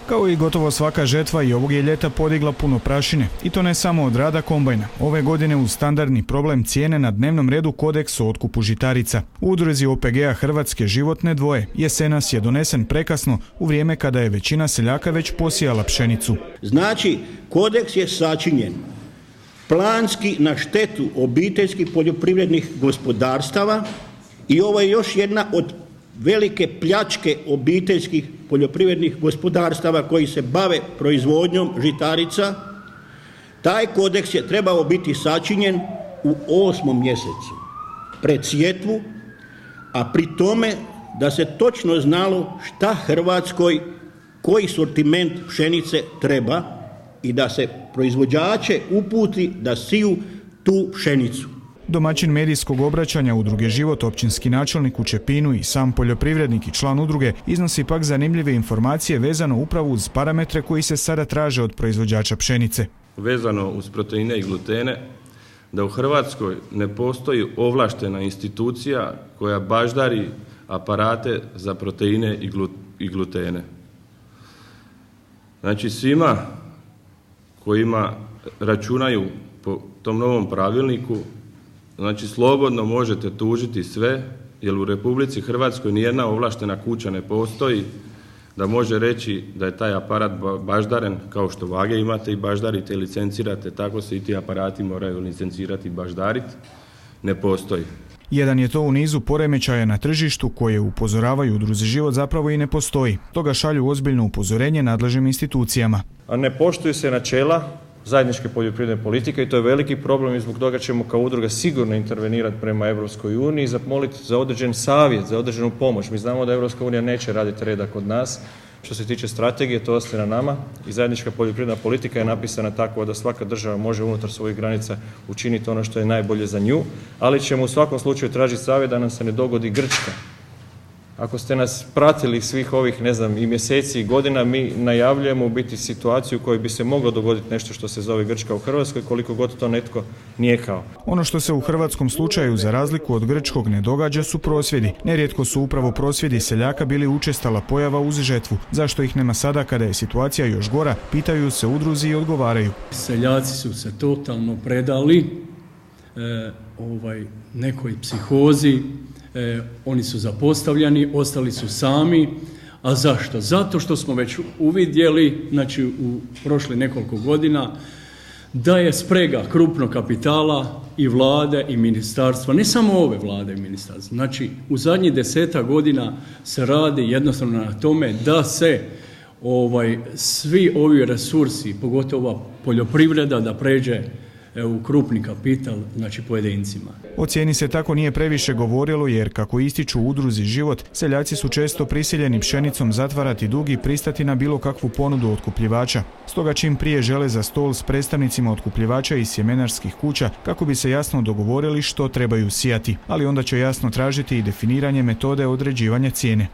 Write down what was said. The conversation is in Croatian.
Kao i gotovo svaka žetva i ovog je ljeta podigla puno prašine. I to ne samo od rada kombajna. Ove godine uz standardni problem cijene na dnevnom redu kodeks o otkupu žitarica. U udruzi OPG-a Hrvatske život ne dvoje. Jesenas je donesen prekasno u vrijeme kada je većina seljaka već posijala pšenicu. Znači, kodeks je sačinjen planski na štetu obiteljskih poljoprivrednih gospodarstava i ovo je još jedna od velike pljačke obiteljskih poljoprivrednih gospodarstava koji se bave proizvodnjom žitarica. Taj kodeks je trebao biti sačinjen u 8. mjesecu pred sjetvu, a pri tome da se točno znalo šta Hrvatskoj, koji sortiment pšenice treba i da se proizvođače uputi da siju tu pšenicu. Domaćin medijskog obraćanja udruge Život, općinski načelnik u Čepinu i sam poljoprivrednik i član udruge iznosi pak zanimljive informacije vezano upravo uz parametre koji se sada traže od proizvođača pšenice. Vezano uz proteine i glutene, da u Hrvatskoj ne postoji ovlaštena institucija koja baždari aparate za proteine i glutene. Znači svima kojima računaju po tom novom pravilniku, znači slobodno možete tužiti sve, jer u Republici Hrvatskoj nijedna ovlaštena kuća ne postoji da može reći da je taj aparat baždaren, kao što vage imate i baždarite i licencirate, tako se i ti aparati moraju licencirati i baždariti, ne postoji. Jedan je to u nizu poremećaja na tržištu koje upozoravaju udruzi Život zapravo i ne postoji. Toga šalju ozbiljno upozorenje nadležnim institucijama. A ne poštuju se načela zajedničke poljoprivredne politike i to je veliki problem i zbog toga ćemo kao udruga sigurno intervenirati prema Europskoj uniji i zamoliti za određen savjet, za određenu pomoć. Mi znamo da Europska unija neće raditi reda kod nas. Što se tiče strategije, to ostaje na nama i zajednička poljoprivredna politika je napisana tako da svaka država može unutar svojih granica učiniti ono što je najbolje za nju, ali ćemo u svakom slučaju tražiti savjet da nam se ne dogodi Grčka. Ako ste nas pratili svih ovih, i mjeseci i godina, mi najavljujemo u biti situaciju u kojoj bi se moglo dogoditi nešto što se zove Grčka u Hrvatskoj, koliko god to netko nijekao. Ono što se u hrvatskom slučaju za razliku od grčkog ne događa su prosvjedi. Nerijetko su upravo prosvjedi seljaka bili učestala pojava uz žetvu. Zašto ih nema sada kada je situacija još gora, pitaju se udruzi i odgovaraju. Seljaci su se totalno predali nekoj psihozi. Oni su zapostavljani, ostali su sami. A zašto? Zato što smo već uvidjeli, u prošle nekoliko godina, da je sprega krupnog kapitala i vlade i ministarstva, ne samo ove vlade i ministarstva. U zadnjih 10 godina se radi jednostavno na tome da se svi ovi resursi, pogotovo poljoprivreda, da pređe u krupni kapital, pojedincima. O cijeni se tako nije previše govorilo jer, kako ističu u udruzi Život, seljaci su često prisiljeni pšenicom zatvarati dug i pristati na bilo kakvu ponudu otkupljivača. Stoga čim prije žele za stol s predstavnicima otkupljivača i sjemenarskih kuća kako bi se jasno dogovorili što trebaju sijati, ali onda će jasno tražiti i definiranje metode određivanja cijene.